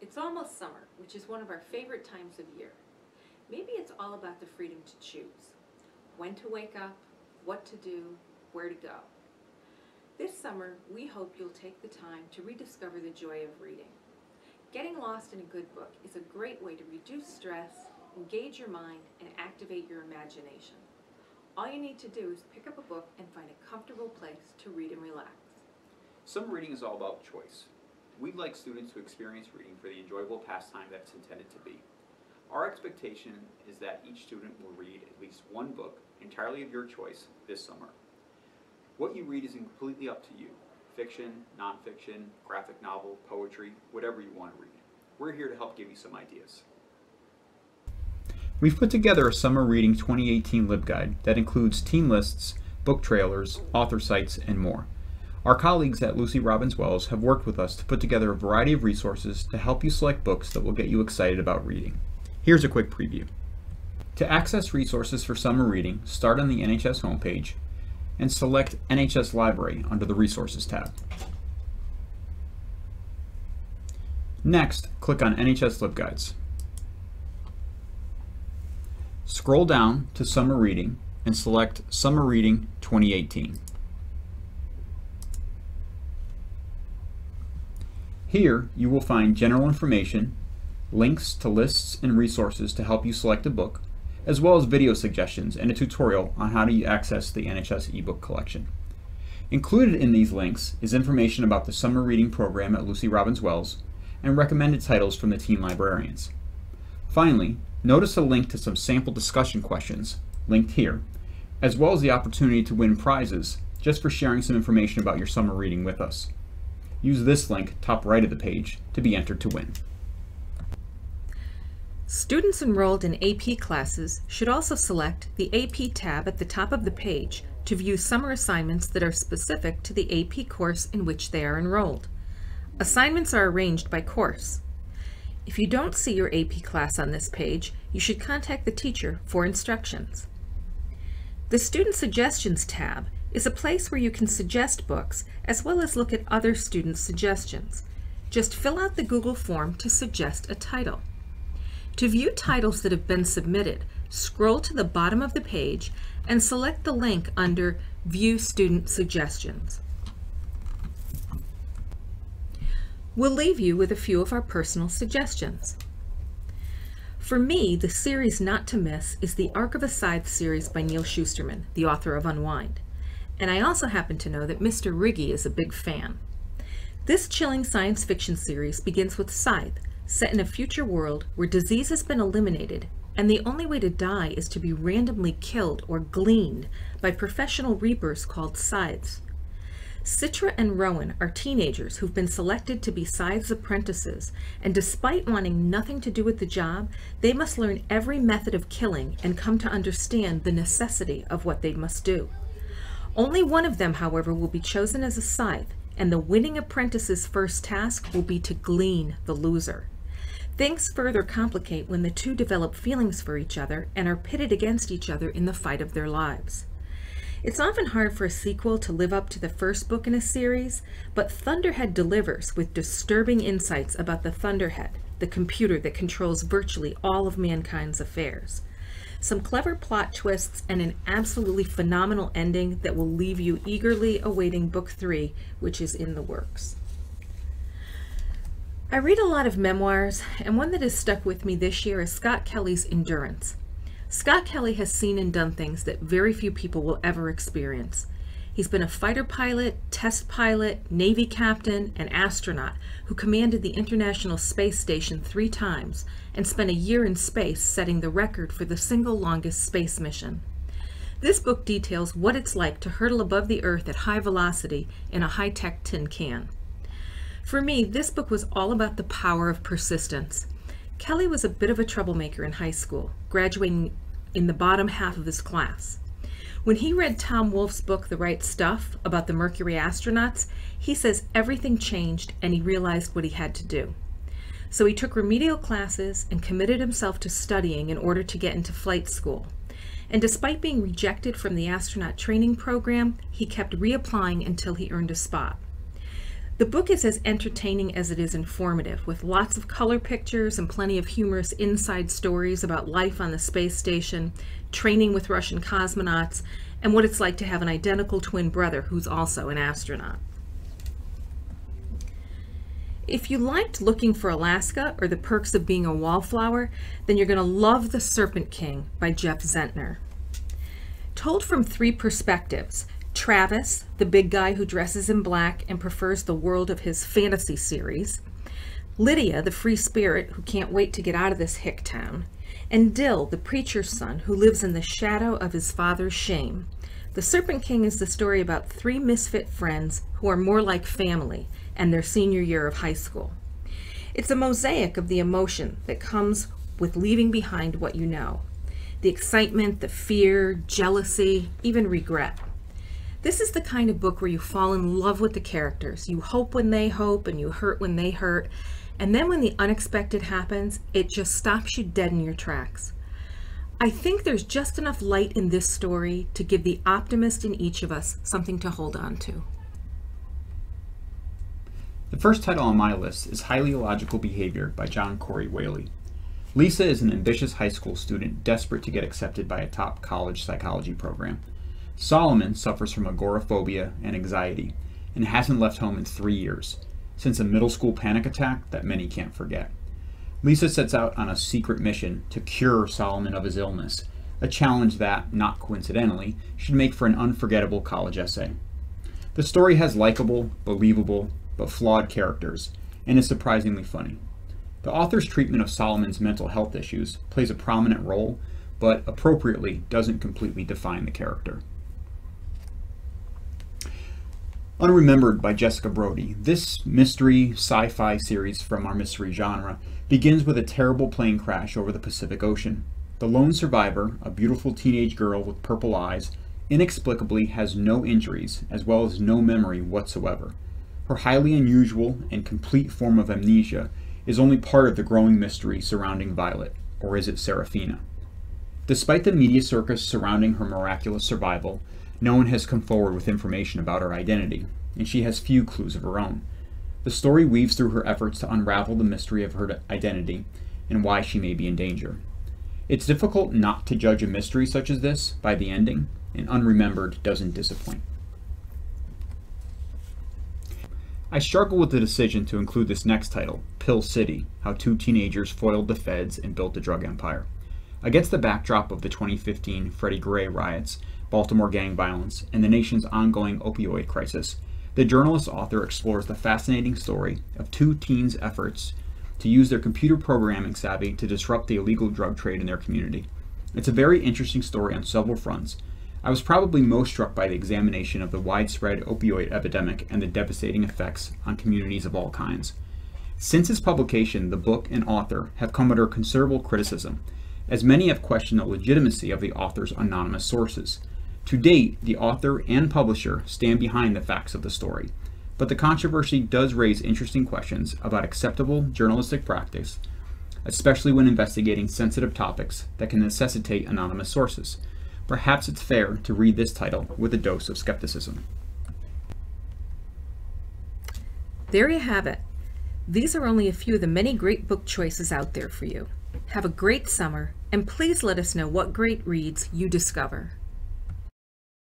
It's almost summer, which is one of our favorite times of year. Maybe it's all about the freedom to choose. When to wake up, what to do, where to go. This summer, we hope you'll take the time to rediscover the joy of reading. Getting lost in a good book is a great way to reduce stress, engage your mind, and activate your imagination. All you need to do is pick up a book and find a comfortable place to read and relax. Summer reading is all about choice. We'd like students to experience reading for the enjoyable pastime that it's intended to be. Our expectation is that each student will read at least one book, entirely of your choice, this summer. What you read is completely up to you. Fiction, nonfiction, graphic novel, poetry, whatever you want to read. We're here to help give you some ideas. We've put together a Summer Reading 2018 LibGuide that includes teen lists, book trailers, author sites, and more. Our colleagues at Lucy Robbins Wells have worked with us to put together a variety of resources to help you select books that will get you excited about reading. Here's a quick preview. To access resources for summer reading, start on the NHS homepage and select NHS Library under the Resources tab. Next, click on NHS LibGuides. Scroll down to Summer Reading and select Summer Reading 2018. Here, you will find general information, links to lists and resources to help you select a book, as well as video suggestions and a tutorial on how to access the NHS ebook collection. Included in these links is information about the summer reading program at Lucy Robbins Wells and recommended titles from the teen librarians. Finally, notice a link to some sample discussion questions, linked here, as well as the opportunity to win prizes just for sharing some information about your summer reading with us. Use this link, top right of the page, to be entered to win. Students enrolled in AP classes should also select the AP tab at the top of the page to view summer assignments that are specific to the AP course in which they are enrolled. Assignments are arranged by course. If you don't see your AP class on this page, you should contact the teacher for instructions. The Student Suggestions tab is a place where you can suggest books as well as look at other students' suggestions. Just fill out the Google form to suggest a title. To view titles that have been submitted, scroll to the bottom of the page and select the link under View Student Suggestions. We'll leave you with a few of our personal suggestions. For me, the series not to miss is the Arc of a Scythe series by Neal Shusterman, the author of Unwind. And I also happen to know that Mr. Riggy is a big fan. This chilling science fiction series begins with Scythe, set in a future world where disease has been eliminated, and the only way to die is to be randomly killed or gleaned by professional reapers called scythes. Citra and Rowan are teenagers who've been selected to be scythes apprentices, and despite wanting nothing to do with the job, they must learn every method of killing and come to understand the necessity of what they must do. Only one of them, however, will be chosen as a scythe, and the winning apprentice's first task will be to glean the loser. Things further complicate when the two develop feelings for each other and are pitted against each other in the fight of their lives. It's often hard for a sequel to live up to the first book in a series, but Thunderhead delivers with disturbing insights about the Thunderhead, the computer that controls virtually all of mankind's affairs. Some clever plot twists and an absolutely phenomenal ending that will leave you eagerly awaiting book 3, which is in the works. I read a lot of memoirs, and one that has stuck with me this year is Scott Kelly's Endurance. Scott Kelly has seen and done things that very few people will ever experience. He's been a fighter pilot, test pilot, Navy captain, and astronaut who commanded the International Space Station 3 times and spent a year in space setting the record for the single longest space mission. This book details what it's like to hurtle above the Earth at high velocity in a high-tech tin can. For me, this book was all about the power of persistence. Kelly was a bit of a troublemaker in high school, graduating in the bottom half of his class. When he read Tom Wolfe's book, The Right Stuff, about the Mercury astronauts, he says everything changed and he realized what he had to do. So he took remedial classes and committed himself to studying in order to get into flight school. And despite being rejected from the astronaut training program, he kept reapplying until he earned a spot. The book is as entertaining as it is informative, with lots of color pictures and plenty of humorous inside stories about life on the space station, training with Russian cosmonauts, and what it's like to have an identical twin brother who's also an astronaut. If you liked Looking for Alaska or The Perks of Being a Wallflower, then you're going to love The Serpent King by Jeff Zentner. Told from three perspectives, Travis, the big guy who dresses in black and prefers the world of his fantasy series, Lydia, the free spirit who can't wait to get out of this hick town, and Dill, the preacher's son who lives in the shadow of his father's shame. The Serpent King is the story about three misfit friends who are more like family and their senior year of high school. It's a mosaic of the emotion that comes with leaving behind what you know. The excitement, the fear, jealousy, even regret. This is the kind of book where you fall in love with the characters. You hope when they hope and you hurt when they hurt. And then when the unexpected happens, it just stops you dead in your tracks. I think there's just enough light in this story to give the optimist in each of us something to hold on to. The first title on my list is Highly Illogical Behavior by John Corey Whaley. Lisa is an ambitious high school student desperate to get accepted by a top college psychology program. Solomon suffers from agoraphobia and anxiety and hasn't left home in 3 years, since a middle school panic attack that many can't forget. Lisa sets out on a secret mission to cure Solomon of his illness, a challenge that, not coincidentally, should make for an unforgettable college essay. The story has likable, believable, but flawed characters, and is surprisingly funny. The author's treatment of Solomon's mental health issues plays a prominent role, but appropriately doesn't completely define the character. Unremembered by Jessica Brody, this mystery sci-fi series from our mystery genre begins with a terrible plane crash over the Pacific Ocean. The lone survivor, a beautiful teenage girl with purple eyes, inexplicably has no injuries as well as no memory whatsoever. Her highly unusual and complete form of amnesia is only part of the growing mystery surrounding Violet, or is it Serafina? Despite the media circus surrounding her miraculous survival, no one has come forward with information about her identity, and she has few clues of her own. The story weaves through her efforts to unravel the mystery of her identity and why she may be in danger. It's difficult not to judge a mystery such as this by the ending, and Unremembered doesn't disappoint. I struggle with the decision to include this next title, Pill City: How Two Teenagers Foiled the Feds and Built a Drug Empire. Against the backdrop of the 2015 Freddie Gray riots, Baltimore gang violence, and the nation's ongoing opioid crisis, the journalist author explores the fascinating story of two teens' efforts to use their computer programming savvy to disrupt the illegal drug trade in their community. It's a very interesting story on several fronts. I was probably most struck by the examination of the widespread opioid epidemic and the devastating effects on communities of all kinds. Since its publication, the book and author have come under considerable criticism, as many have questioned the legitimacy of the author's anonymous sources. To date, the author and publisher stand behind the facts of the story, but the controversy does raise interesting questions about acceptable journalistic practice, especially when investigating sensitive topics that can necessitate anonymous sources. Perhaps it's fair to read this title with a dose of skepticism. There you have it. These are only a few of the many great book choices out there for you. Have a great summer, and please let us know what great reads you discover.